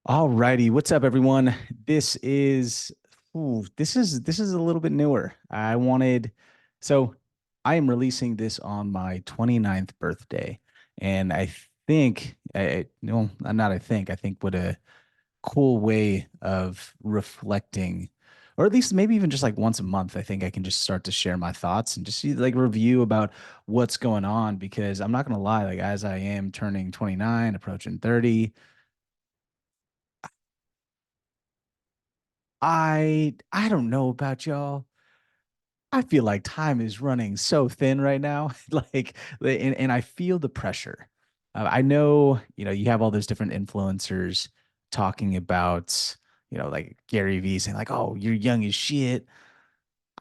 All righty, what's up, everyone? This is this is a little bit newer. So I am releasing this on my 29th birthday, and I think no, not I think what a cool way of reflecting, or at least maybe even just like once a month, I think I can just start to share my thoughts and just see like review about what's going on because I'm not gonna lie, like as I am turning 29, approaching 30. I don't know about y'all. I feel like time is running so thin right now. And I feel the pressure. I know, you have all those different influencers talking about, like Gary Vee saying like, "Oh, you're young as shit."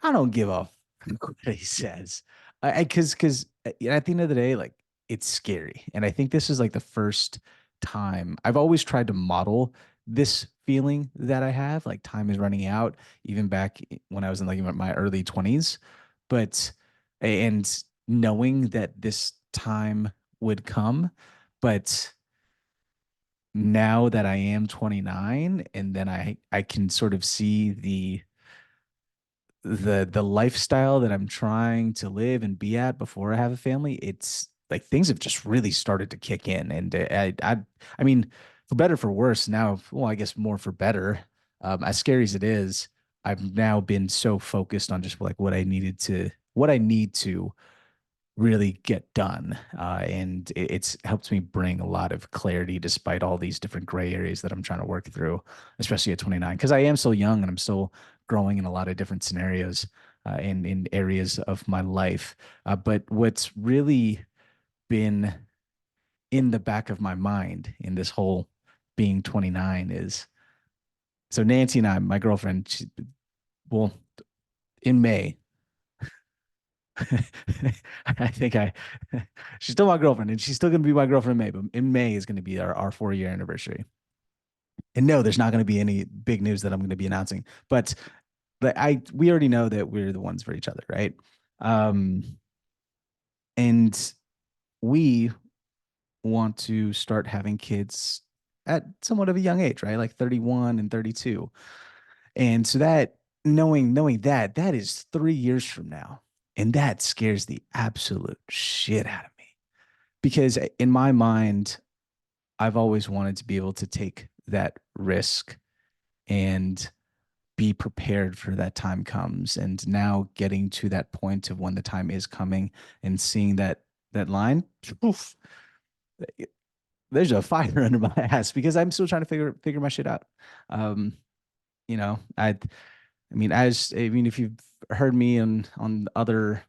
I don't give a fuck what he says. At the end of the day, like it's scary. And I think this is like the first time I've always tried to model this feeling that I have, like time is running out, even back when I was in like my early 20s. But and knowing that this time would come, but now that I am 29 and then I can sort of see the lifestyle that I'm trying to live and be at before I have a family, it's like things have just really started to kick in. And I mean, for better for worse, now, well, I guess more for better. As scary as it is, I've now been so focused on just like what I need to really get done. And it's helped me bring a lot of clarity despite all these different gray areas that I'm trying to work through, especially at 29, because I am still young and I'm still growing in a lot of different scenarios in areas of my life. But what's really been in the back of my mind in this whole being 29 is so Nancy and I, my girlfriend, well, in May, I think I she's still my girlfriend and she's still gonna be my girlfriend in May, but in May is gonna be our 4 year anniversary. And no, there's not gonna be any big news that I'm gonna be announcing. But I we already know that we're the ones for each other, right? Um and we want to start having kids at somewhat of a young age, right? Like 31 and 32. And so that knowing that that is 3 years from now. And that scares the absolute shit out of me because in my mind, I've always wanted to be able to take that risk and be prepared for that time comes. And now getting to that point of when the time is coming and seeing that line, oof, there's a fire under my ass because I'm still trying to figure my shit out. Um, I mean, if you've heard me on other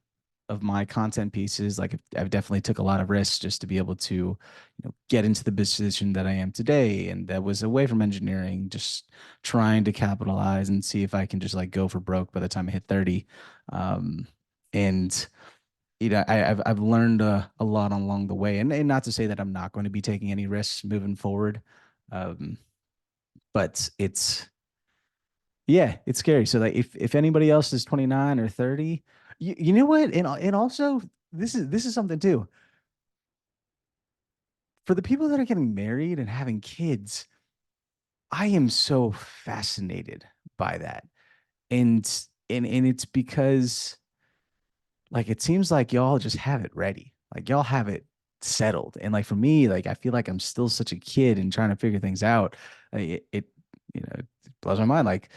of my content pieces, like I've definitely took a lot of risks just to be able to, get into the position that I am today, and that was away from engineering, just trying to capitalize and see if I can just like go for broke by the time I hit 30. Um, and I've learned a lot along the way, and not to say that I'm not going to be taking any risks moving forward, um, but it's scary. So like if anybody else is 29 or 30, you know what? And also this is something too. For the people that are getting married and having kids, I am so fascinated by that. And and it's because like it seems like y'all just have it ready. Like y'all have it settled. And like for me, like I feel like I'm still such a kid and trying to figure things out. It it blows my mind. Like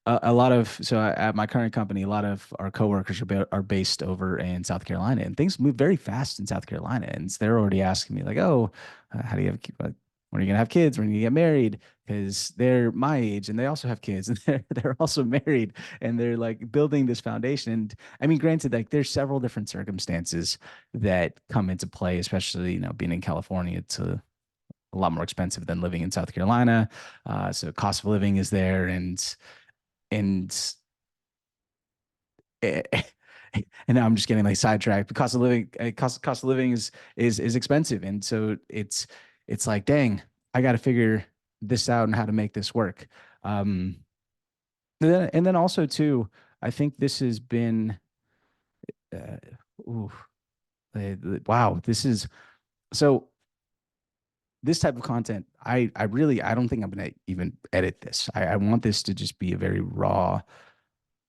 a lot of at my current company, a lot of our coworkers are based over in South Carolina, and things move very fast in South Carolina. And they're already asking me like, "Oh, how do you have? When are you gonna have kids? When are you gonna get married?" Because they're my age and they also have kids and they're also married and they're like building this foundation. And I mean, granted, like there's several different circumstances that come into play, especially being in California. It's a lot more expensive than living in South Carolina, so cost of living is there and and now I'm just getting like sidetracked. The cost of living, cost of living is expensive, and so it's like, dang, I got to figure this out and how to make this work. Um, and then also too, I think this has been, uh, ooh, wow, this is so. this type of content, I really I don't think I'm gonna even edit this. I want this to just be a very raw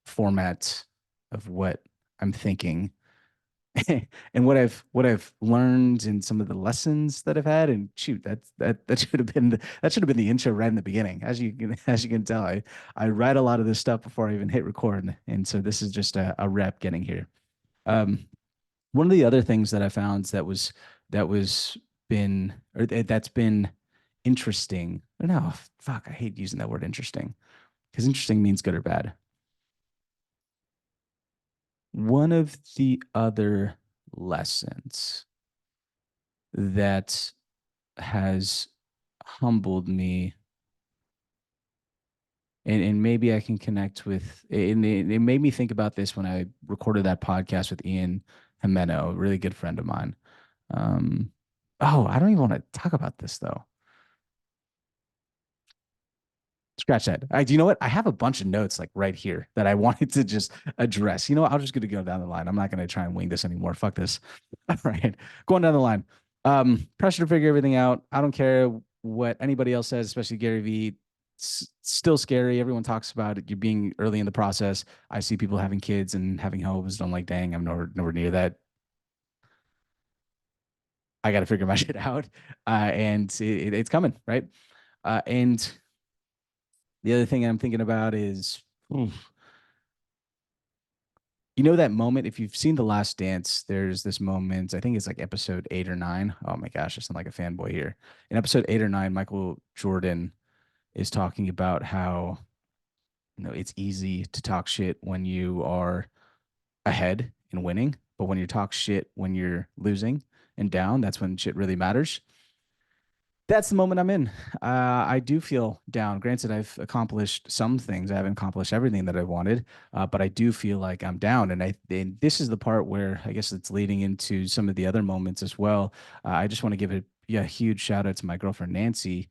format of what I'm thinking and what I've learned in some of the lessons that I've had. And shoot, that should have been that should have been the intro right in the beginning. As you can tell, I write a lot of this stuff before I even hit record, and so this is just a rep getting here. Um, One of the other things that I found that was been or that's been interesting. No, fuck, I hate using that word interesting because interesting means good or bad. One of the other lessons that has humbled me, and maybe I can connect with, and it made me think about this when I recorded that podcast with Ian Jimeno, a really good friend of mine. Um, oh, I don't even want to talk about this though. Scratch that. Do you know what? I have a bunch of notes like right here that I wanted to just address. You know what? I'm just going to go down the line. I'm not going to try and wing this anymore. Fuck this. All right. Going down the line. Pressure to figure everything out. I don't care what anybody else says, especially Gary Vee. It's still scary. Everyone talks about it. You're being early in the process. I see people having kids and having hopes. I'm like, dang, I'm nowhere near that. I got to figure my shit out. And it's coming, right? And the other thing I'm thinking about is, oof, you know, that moment, if you've seen The Last Dance, there's this moment, I think it's like episode 8 or 9. Oh my gosh, I sound like a fanboy here. In episode 8 or 9, Michael Jordan is talking about how, it's easy to talk shit when you are ahead and winning, but when you talk shit when you're losing and down, that's when shit really matters. That's the moment I'm in. I do feel down. Granted, I've accomplished some things. I haven't accomplished everything that I wanted, but I do feel like I'm down. And this is the part where I guess it's leading into some of the other moments as well. I just want to give a, yeah, huge shout out to my girlfriend Nancy,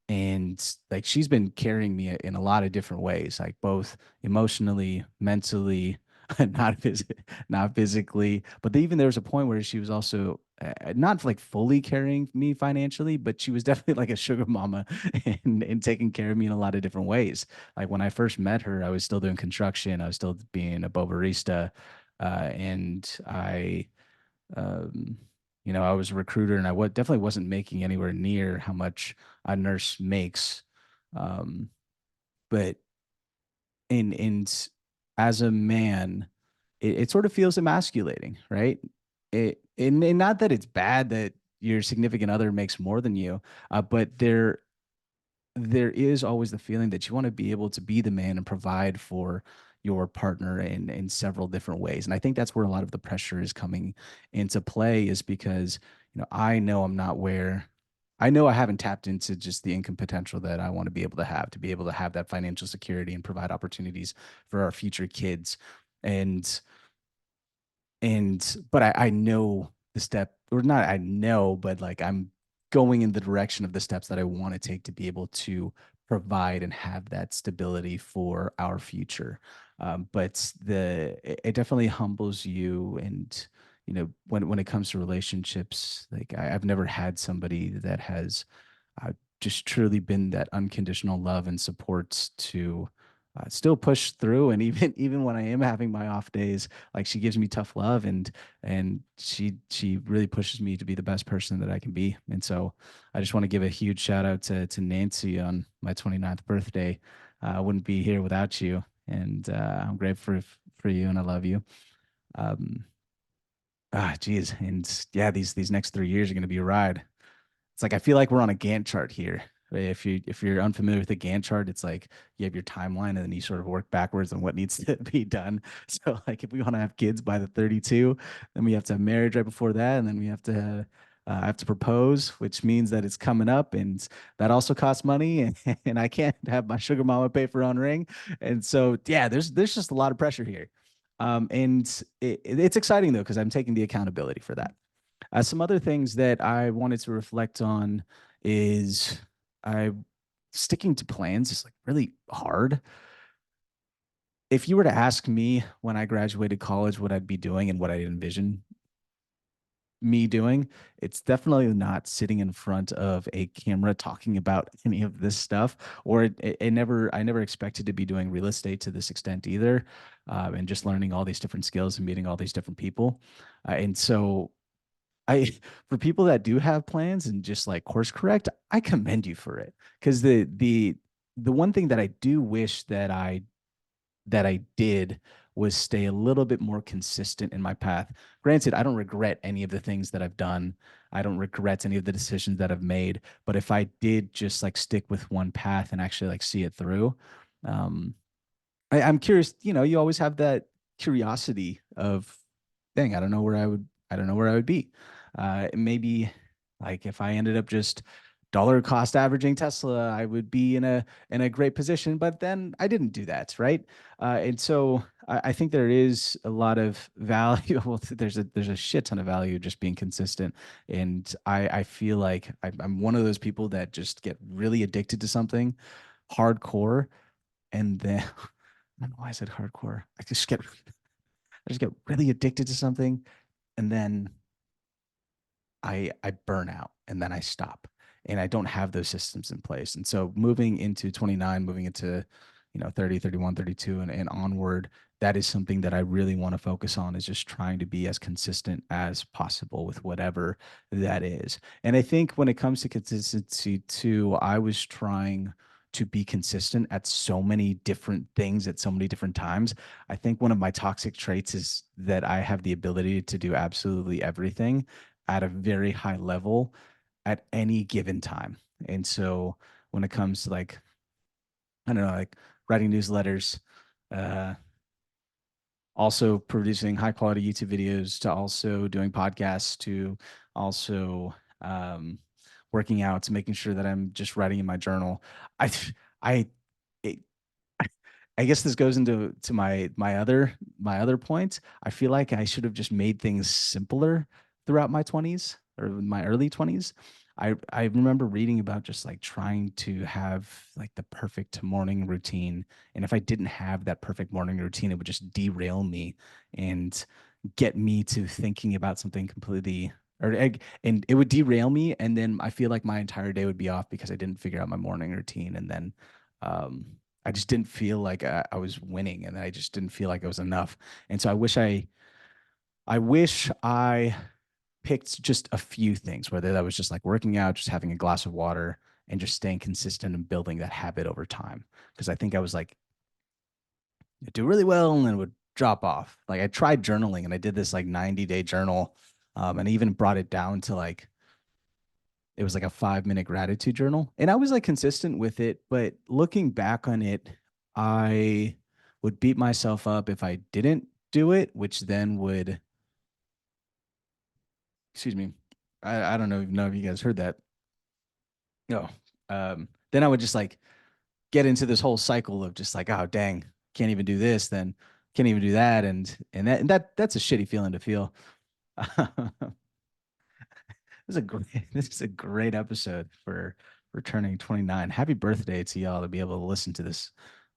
and like she's been carrying me in a lot of different ways, like both emotionally, mentally, not physically, but even there was a point where she was also not like fully carrying me financially, but she was definitely like a sugar mama and taking care of me in a lot of different ways. Like when I first met her, I was still doing construction, I was still being a barista, and um, I was a recruiter, and definitely wasn't making anywhere near how much a nurse makes. Um, but and as a man, it sort of feels emasculating, right? And not that it's bad that your significant other makes more than you, but there is always the feeling that you want to be able to be the man and provide for your partner in several different ways. And I think that's where a lot of the pressure is coming into play, is because, I know I'm not where I know I haven't tapped into just the income potential that I want to be able to have that financial security and provide opportunities for our future kids. And but I know the step, or not I know, but like I'm going in the direction of the steps that I want to take to be able to provide and have that stability for our future. But it definitely humbles you. And when it comes to relationships, like I've never had somebody that has just truly been that unconditional love and support to still push through. And even when I am having my off days, like she gives me tough love, and she really pushes me to be the best person that I can be. And so I just want to give a huge shout out to Nancy on my 29th birthday. I wouldn't be here without you, and I'm grateful for you, and I love you. Um, geez, and yeah, these next 3 years are going to be a ride. It's like I feel like we're on a Gantt chart here. If you're unfamiliar with the Gantt chart, it's like you have your timeline and then you sort of work backwards on what needs to be done. So like if we want to have kids by the 32, then we have to have marriage right before that, and then we have to propose, which means that it's coming up, and that also costs money, and I can't have my sugar mama pay for her own ring. And so yeah, there's just a lot of pressure here. And it's exciting though because I'm taking the accountability for that. Some other things that I wanted to reflect on is I sticking to plans is like really hard. If you were to ask me when I graduated college what I'd be doing and what I envision, me doing. It's definitely not sitting in front of a camera talking about any of this stuff. Or I never expected to be doing real estate to this extent either, and just learning all these different skills and meeting all these different people. And so I, for people that do have plans and just like course correct, I commend you for it. Because the one thing that I do wish that I did was stay a little bit more consistent in my path. Granted, I don't regret any of the things that I've done. I don't regret any of the decisions that I've made. But if I did just like stick with one path and actually like see it through, um, I'm curious, you always have that curiosity of, dang, I don't know where I would be. Maybe like if I ended up just dollar cost averaging Tesla, I would be in a great position. But then I didn't do that, right? And so I think there is a lot of value. Well, there's a shit ton of value just being consistent. And I feel like I'm one of those people that just get really addicted to something hardcore, and then I don't know why I said hardcore. I just get really addicted to something, and then I burn out, and then I stop, and I don't have those systems in place. And so moving into 29, moving into 30, 31, 32, and onward, that is something that I really want to focus on, is just trying to be as consistent as possible with whatever that is. And I think when it comes to consistency too, I was trying to be consistent at so many different things at so many different times. I think one of my toxic traits is that I have the ability to do absolutely everything at a very high level at any given time. And so when it comes to like, I don't know, like writing newsletters, uh, also producing high quality YouTube videos, to also doing podcasts, to also working out, to making sure that I'm just writing in my journal. I, I, it, I guess this goes into my other point. I feel like I should have just made things simpler throughout my 20s or my early 20s. I remember reading about just like trying to have like the perfect morning routine. And if I didn't have that perfect morning routine, it would just derail me and get me to thinking about something completely, and it would derail me. And then I feel like my entire day would be off because I didn't figure out my morning routine. And then um I just didn't feel like I was winning, and I just didn't feel like it was enough. And so I wish I picked just a few things, whether that was just like working out, just having a glass of water, and just staying consistent and building that habit over time. Because I think I was like, I do really well and then it would drop off. Like I tried journaling, and I did this like 90-day journal, and I even brought it down to like, it was like a 5 minute gratitude journal. And I was like consistent with it. But looking back on it, I would beat myself up if I didn't do it, which then would, excuse me, I don't know if you guys heard that. No. Then I would just like get into this whole cycle of just like, oh dang, can't even do this, then can't even do that. That's a shitty feeling to feel. This is a great episode for turning 29. Happy birthday to y'all to be able to listen to this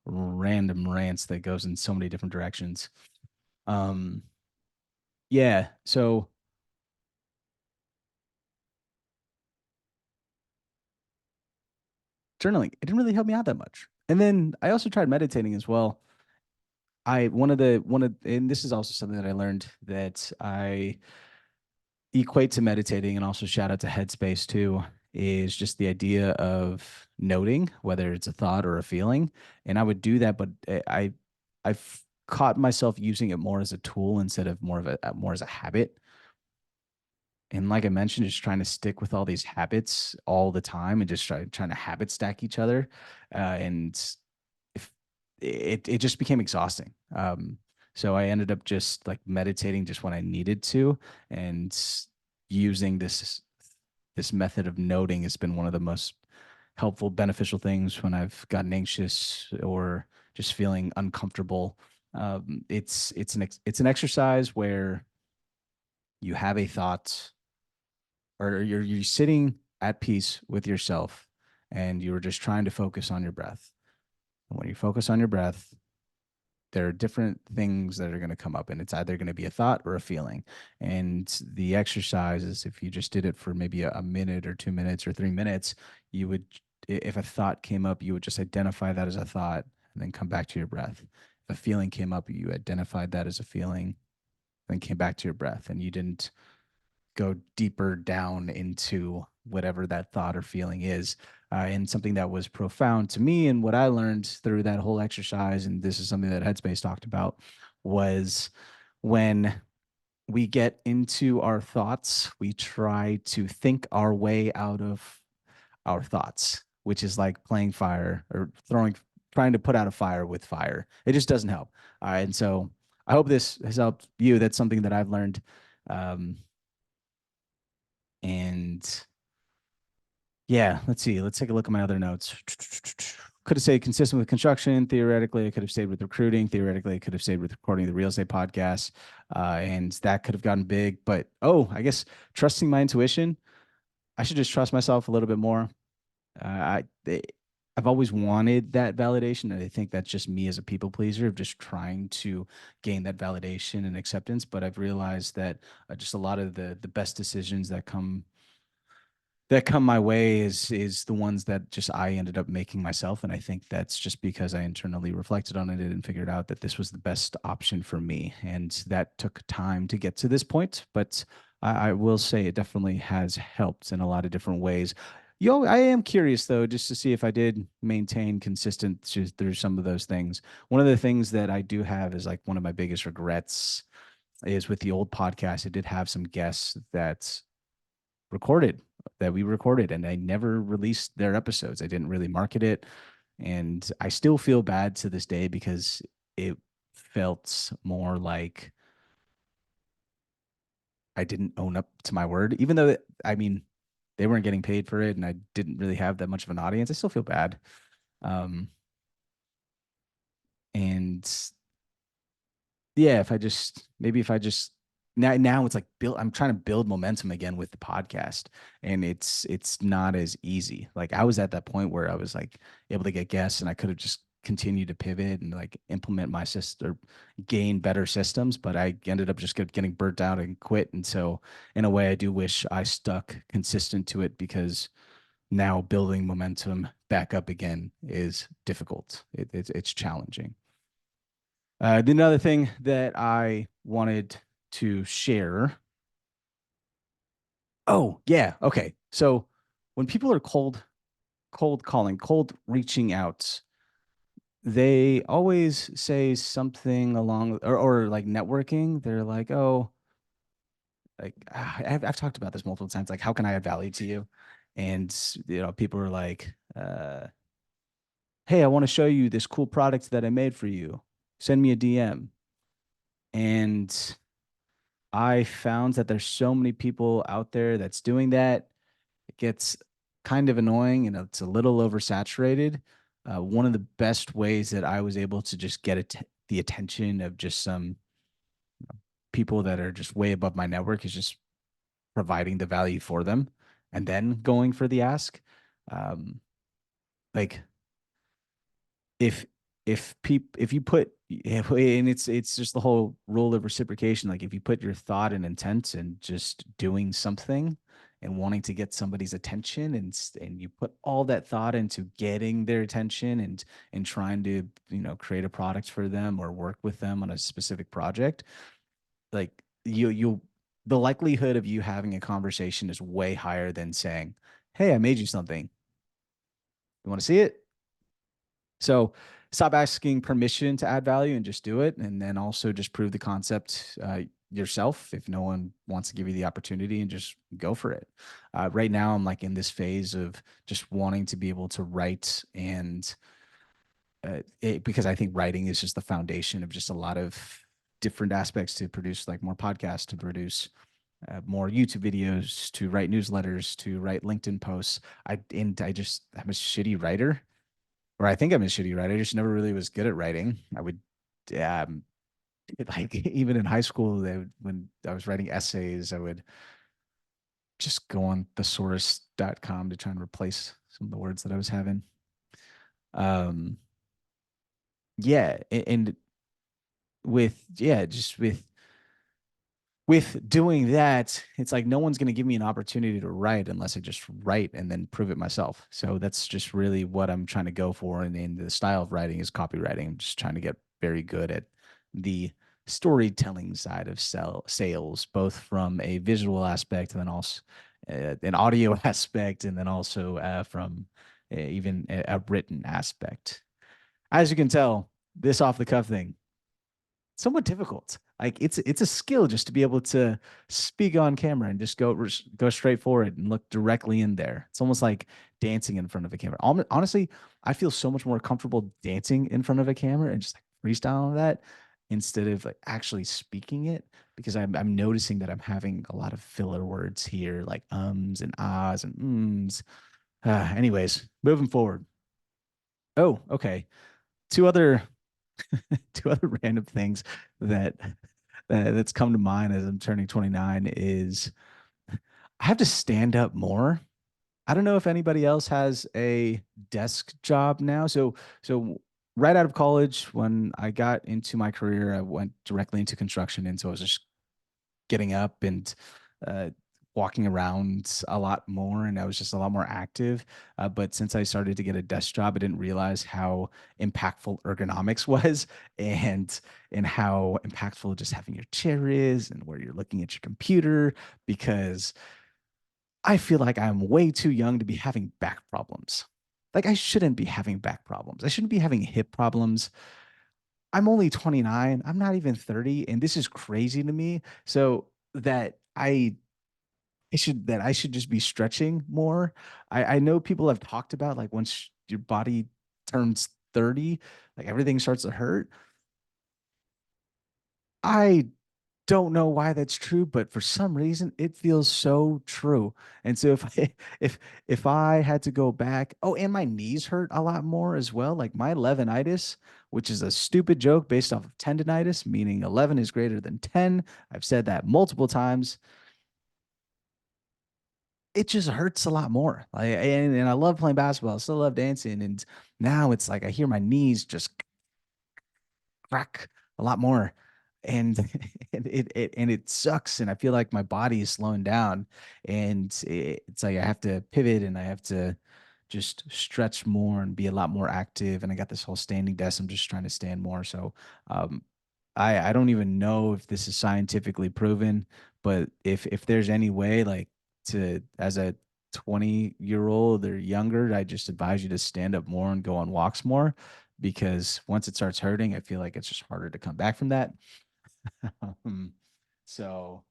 random rants that goes in so many different directions. Um yeah, so journaling, it didn't really help me out that much. And then I also tried meditating as well. I one of and this is also something that I learned that I equate to meditating, and also shout out to Headspace too, is just the idea of noting whether it's a thought or a feeling. And I would do that, but I've caught myself using it more as a tool instead of more as a habit. And like I mentioned, just trying to stick with all these habits all the time, and just trying to habit stack each other. And if it just became exhausting. So I ended up just like meditating just when I needed to, and using this method of noting has been one of the most helpful, beneficial things when I've gotten anxious or just feeling uncomfortable. It's an exercise where you have a thought, or you're sitting at peace with yourself, and you're just trying to focus on your breath. And when you focus on your breath, there are different things that are going to come up, and it's either going to be a thought or a feeling. And the exercise is, if you just did it for maybe a minute or 2 minutes or 3 minutes, you would, if a thought came up, you would just identify that as a thought and then come back to your breath. If a feeling came up, you identified that as a feeling, then came back to your breath, and you didn't go deeper down into whatever that thought or feeling is. And something that was profound to me and what I learned through that whole exercise, and this is something that Headspace talked about, was when we get into our thoughts, we try to think our way out of our thoughts, which is like playing fire or trying to put out a fire with fire. It just doesn't help. And so I hope this has helped you. That's something that I've learned. Um, and yeah, let's see. Let's take a look at my other notes. Could have stayed consistent with construction. Theoretically, I could have stayed with recruiting. Theoretically, I could have stayed with recording the real estate podcast. And that could have gotten big. But I guess trusting my intuition. I should just trust myself a little bit more. I've always wanted that validation, and I think that's just me as a people pleaser of just trying to gain that validation and acceptance. But I've realized that just a lot of the best decisions that come my way is the ones that just I ended up making myself. And I think that's just because I internally reflected on it and figured out that this was the best option for me. And that took time to get to this point, but I will say it definitely has helped in a lot of different ways. I am curious though, just to see if I did maintain consistency through some of those things. One of the things that I do have is like one of my biggest regrets is with the old podcast. It did have some guests recorded that we recorded, and I never released their episodes. I didn't really market it. And I still feel bad to this day because it felt more like I didn't own up to my word, even though I mean, they weren't getting paid for it and I didn't really have that much of an audience. I still feel bad. Um, and yeah, if I just now it's like I'm trying to build momentum again with the podcast, and it's not as easy. Like I was at that point where I was like able to get guests and I could have just continued to pivot and like implement my system or gain better systems, but I ended up just getting burnt out and quit. And so in a way I do wish I stuck consistent to it, because now building momentum back up again is difficult. It's challenging. Another thing that I wanted to share. Oh, yeah. Okay. So when people are cold calling, cold reaching out, they always say something along or like networking. They're like, oh, like I've talked about this multiple times. Like, how can I add value to you? And people are like, hey, I want to show you this cool product that I made for you. Send me a DM. And I found that there's so many people out there that's doing that. It gets kind of annoying and it's a little oversaturated. One of the best ways that I was able to just get the attention of just some people that are just way above my network is just providing the value for them and then going for the ask. Um, like if if you put and it's just the whole rule of reciprocation. Like if you put your thought and intent and just doing something and wanting to get somebody's attention, and you put all that thought into getting their attention and trying to create a product for them or work with them on a specific project, like you the likelihood of you having a conversation is way higher than saying, hey, I made you something, you want to see it? So stop asking permission to add value and just do it. And then also just prove the concept yourself if no one wants to give you the opportunity, and just go for it. Right now, I'm like in this phase of just wanting to be able to write because I think writing is just the foundation of just a lot of different aspects to produce like more podcasts, to produce more YouTube videos, to write newsletters, to write LinkedIn posts. I'm a shitty writer, or I think I'm a shitty writer. I just never really was good at writing. I would, um, like even in high school, when I was writing essays, I would just go on thesaurus.com to try and replace some of the words that I was having. Um, yeah, and just with doing that, it's like no one's going to give me an opportunity to write unless I just write and then prove it myself. So that's just really what I'm trying to go for. And in the style of writing is copywriting. I'm just trying to get very good at the storytelling side of sales, both from a visual aspect and then also an audio aspect, and then also from even a written aspect. As you can tell, this off the cuff thing somewhat difficult. Like it's a skill just to be able to speak on camera and just go straight forward and look directly in there. It's almost like dancing in front of a camera. Honestly, I feel so much more comfortable dancing in front of a camera and just like freestyling that instead of like actually speaking it, because I'm noticing that I'm having a lot of filler words here, like ums and ahs and ums. Anyways, moving forward. Oh, okay. Two other two other random things that that's come to mind as I'm turning 29 is I have to stand up more. I don't know if anybody else has a desk job now. So right out of college, when I got into my career, I went directly into construction, and so I was just getting up and uh, walking around a lot more, and I was just a lot more active. But since I started to get a desk job, I didn't realize how impactful ergonomics was, and how impactful just having your chair is, and where you're looking at your computer. Because I feel like I'm way too young to be having back problems. Like I shouldn't be having back problems. I shouldn't be having hip problems. I'm only 29. I'm not even 30, and this is crazy to me. So that I should just be stretching more. I know people have talked about like once your body turns 30, like everything starts to hurt. I don't know why that's true, but for some reason it feels so true. And so if I if I had to go back, oh, and my knees hurt a lot more as well. Like my 11itis, which is a stupid joke based off of tendonitis, meaning 11 is greater than 10. I've said that multiple times. It just hurts a lot more. Like, and I love playing basketball. I still love dancing. And now it's like I hear my knees just crack a lot more. And and it sucks. And I feel like my body is slowing down. And it's like I have to pivot and I have to just stretch more and be a lot more active. And I got this whole standing desk. I'm just trying to stand more. So um, I don't even know if this is scientifically proven, but if there's any way like to as a 20-year old or younger, I just advise you to stand up more and go on walks more, because once it starts hurting, I feel like it's just harder to come back from that. Um, so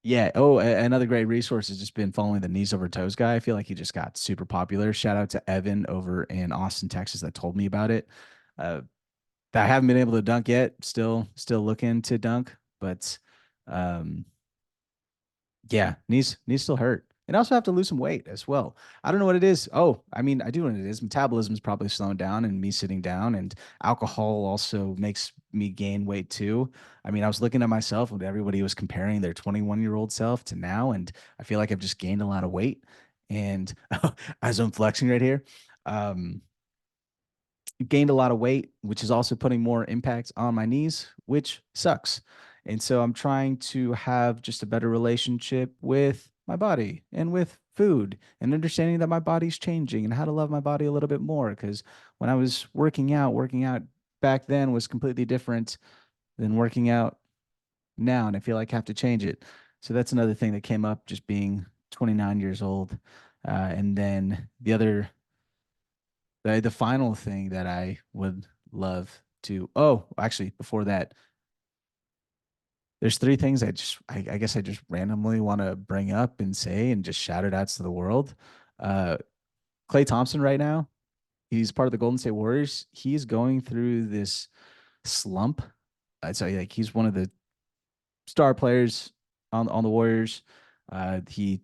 yeah. Oh, another great resource has just been following the knees over toes guy. I feel like he just got super popular. Shout out to Evan over in Austin, Texas, that told me about it. Uh, I haven't been able to dunk yet. Still looking to dunk, but um, yeah, knees still hurt. And I also have to lose some weight as well. I don't know what it is. Oh, I mean, I do know what it is. Metabolism is probably slowing down, and me sitting down, and alcohol also makes me gain weight too. I mean, I was looking at myself and everybody was comparing their 21-year-old self to now, and I feel like I've just gained a lot of weight. And as I'm flexing right here, um, gained a lot of weight, which is also putting more impact on my knees, which sucks. And so I'm trying to have just a better relationship with my body and with food, and understanding that my body's changing and how to love my body a little bit more. Because when I was working out back then was completely different than working out now. And I feel like I have to change it. So that's another thing that came up just being 29 years old. And then the final thing that I would love to, oh, actually, before that, there's three things I guess I just randomly want to bring up and say and just shout it out to the world. Uh, Clay Thompson right now, he's part of the Golden State Warriors. He's going through this slump. So like he's one of the star players on the Warriors. He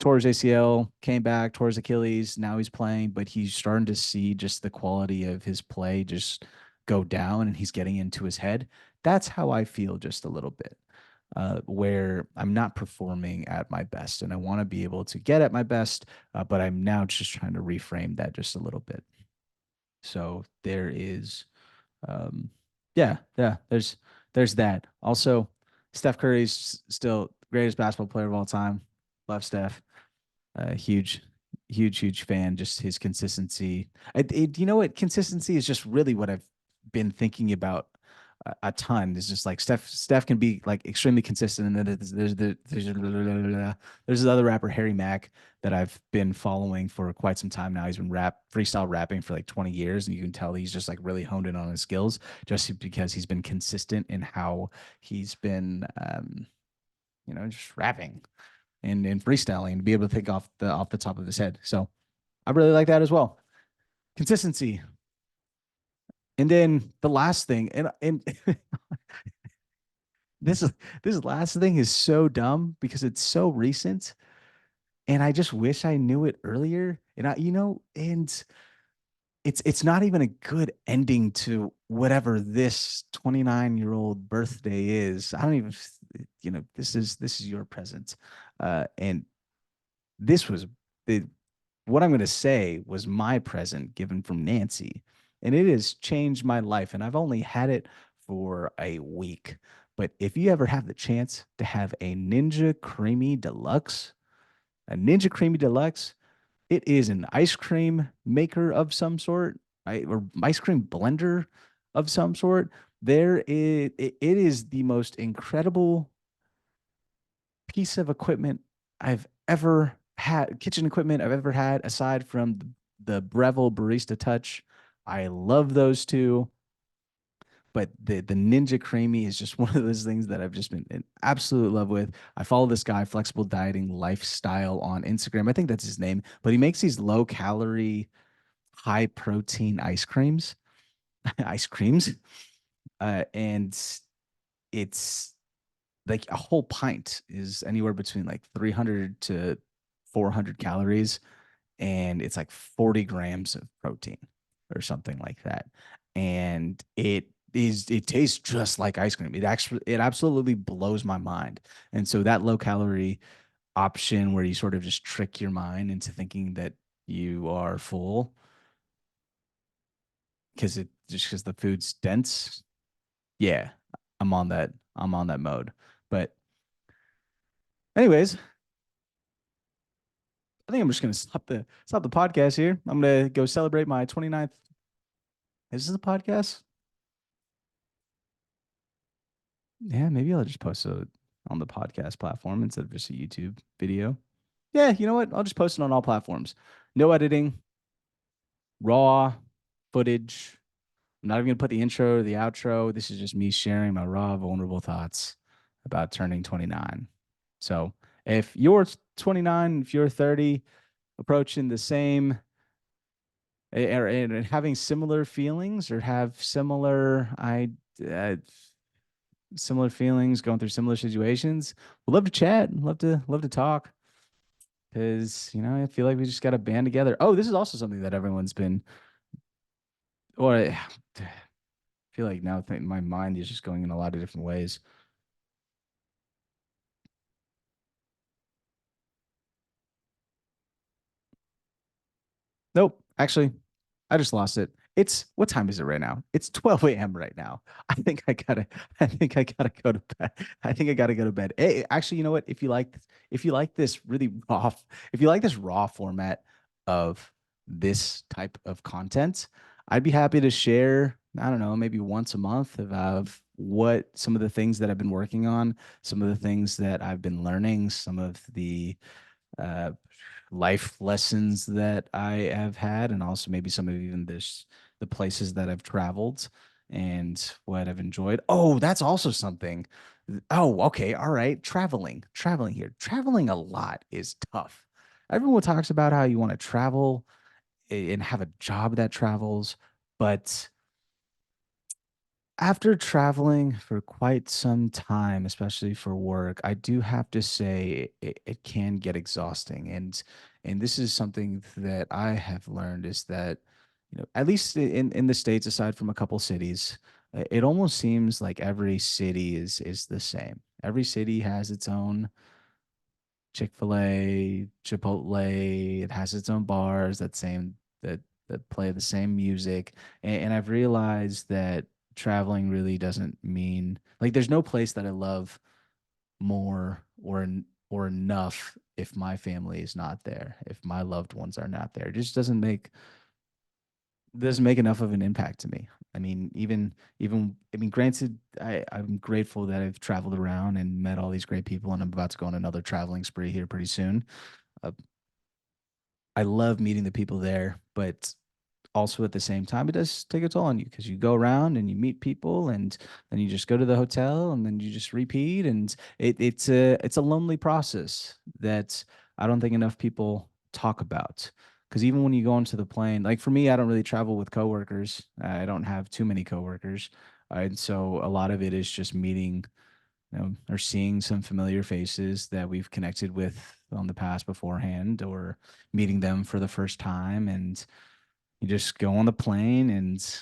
tore his ACL, came back, tore his Achilles. Now he's playing, but he's starting to see just the quality of his play just go down, and he's getting into his head. That's how I feel just a little bit, where I'm not performing at my best, and I want to be able to get at my best, but I'm now just trying to reframe that just a little bit. So there is. Um, Yeah, yeah. There's that. Also, Steph Curry's still greatest basketball player of all time. Love Steph. Huge, huge fan. Just his consistency. You know what? Consistency is just really what I've been thinking about a ton. It's just like Steph can be like extremely consistent, and then there's this other rapper Harry Mack that I've been following for quite some time now. He's been freestyle rapping for like 20 years, and you can tell he's just like really honed in on his skills just because he's been consistent in how he's been just rapping and freestyling to be able to think off the top of his head. So I really like that as well. Consistency. And then the last thing, and this is this last thing is so dumb because it's so recent, and I just wish I knew it earlier. And and it's not even a good ending to whatever this 29-year-old birthday is. I don't even, this is your present. And this was it, what I'm going to say was my present given from Nancy, and it has changed my life. And I've only had it for a week. But if you ever have the chance to have a Ninja Creamy Deluxe, it is an ice cream maker of some sort, right? Or ice cream blender of some sort. It is the most incredible piece of equipment I've ever had, kitchen equipment I've ever had, aside from the Breville Barista Touch. I love those two, but the Ninja Creamy is just one of those things that I've just been in absolute love with. I follow this guy, Flexible Dieting Lifestyle, on Instagram. I think that's his name, but he makes these low calorie, high protein ice creams, and it's like a whole pint is anywhere between like 300 to 400 calories, and it's like 40 grams of protein or something like that. And it tastes just like ice cream. It absolutely blows my mind. And so that low calorie option where you sort of just trick your mind into thinking that you are full because the food's dense. Yeah, I'm on that mode. But anyways, I think I'm just gonna stop the podcast here. I'm gonna go celebrate my 29th. Is this a podcast? Yeah, maybe I'll just post it on the podcast platform instead of just a YouTube video. Yeah, you know what? I'll just post it on all platforms. No editing, raw footage. I'm not even gonna put the intro or the outro. This is just me sharing my raw, vulnerable thoughts about turning 29. So if you're 29, if you're 30, approaching the same and having similar feelings or have uh, similar feelings, going through similar situations, we'd love to chat, love to talk, because I feel like we just got to band together. Oh, this is also something that everyone's been, or I feel like now my mind is just going in a lot of different ways. Nope. Actually, I just lost it. It's what time is it right now? It's 12 a.m. right now. I think I gotta go to bed. I think I gotta go to bed. Hey, actually, you know what? If you like this really raw, if you like this raw format of this type of content, I'd be happy to share, I don't know, maybe once a month of what some of the things that I've been working on, some of the things that I've been learning, some of the uh, life lessons that I have had, and also maybe some of even the places that I've traveled and what I've enjoyed. Oh, that's also something. Oh, okay, all right. Traveling here, traveling a lot is tough. Everyone talks about how you want to travel and have a job that travels, but after traveling for quite some time, especially for work, I do have to say it can get exhausting. And this is something that I have learned is that, at least in the States, aside from a couple cities, it almost seems like every city is the same. Every city has its own Chick-fil-A, Chipotle. It has its own bars that play the same music. And I've realized that traveling really doesn't mean like there's no place that I love more or enough if my family is not there, if my loved ones are not there. It just doesn't make enough of an impact to me. I mean, even I mean, granted, I'm grateful that I've traveled around and met all these great people, and I'm about to go on another traveling spree here pretty soon. Uh, I love meeting the people there, but also at the same time, it does take a toll on you because you go around and you meet people, and then you just go to the hotel, and then you just repeat, and it's a lonely process that I don't think enough people talk about. Because even when you go onto the plane, like for me, I don't really travel with coworkers. I don't have too many coworkers, and so a lot of it is just meeting, or seeing some familiar faces that we've connected with on the past beforehand, or meeting them for the first time, and you just go on the plane and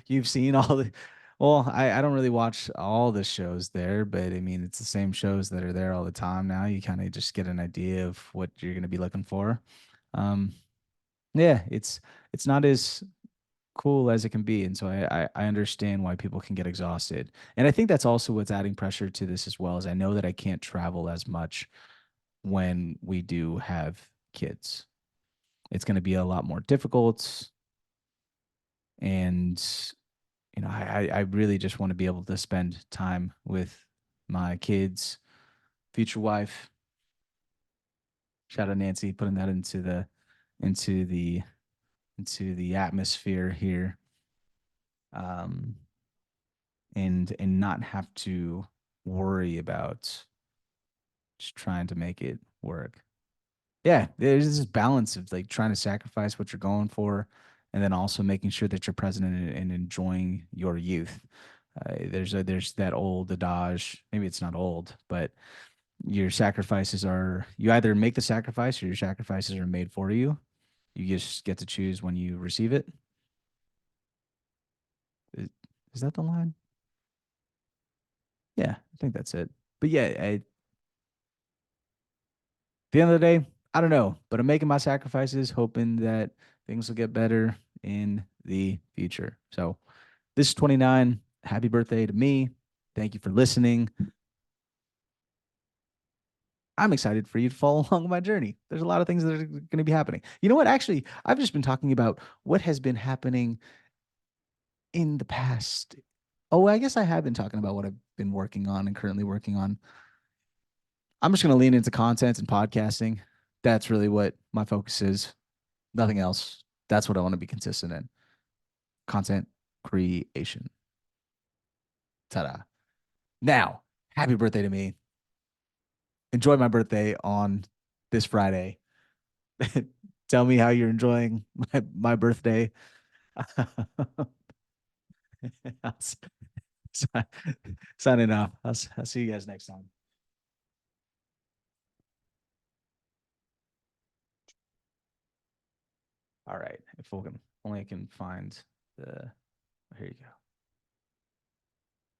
you've seen all the, well, I don't really watch all the shows there, but I mean, it's the same shows that are there all the time now. You kind of just get an idea of what you're going to be looking for. Um, yeah, it's not as cool as it can be. And so I understand why people can get exhausted. And I think that's also what's adding pressure to this as well, is I know that I can't travel as much when we do have kids. It's going to be a lot more difficult. And I really just want to be able to spend time with my kids, future wife. Shout out Nancy, putting that into the into the atmosphere here, um, and not have to worry about just trying to make it work. Yeah, there's this balance of like trying to sacrifice what you're going for, and then also making sure that you're present and enjoying your youth. There's that old adage. Maybe it's not old, but your sacrifices are, you either make the sacrifice or your sacrifices are made for you. You just get to choose when you receive it. Is, is that the line? Yeah, I think that's it. But yeah, at the end of the day, I don't know, but I'm making my sacrifices, hoping that things will get better in the future. So this is 29. Happy birthday to me. Thank you for listening. I'm excited for you to follow along my journey. There's a lot of things that are going to be happening. You know what? Actually, I've just been talking about what has been happening in the past. Oh, I guess I have been talking about what I've been working on and currently working on. I'm just going to lean into content and podcasting. That's really what my focus is. Nothing else. That's what I want to be consistent in. Content creation. Ta-da. Now, happy birthday to me. Enjoy my birthday on this Friday. Tell me how you're enjoying my birthday. Signing off. I'll see you guys next time. All right. If we can only I can find the, here you go.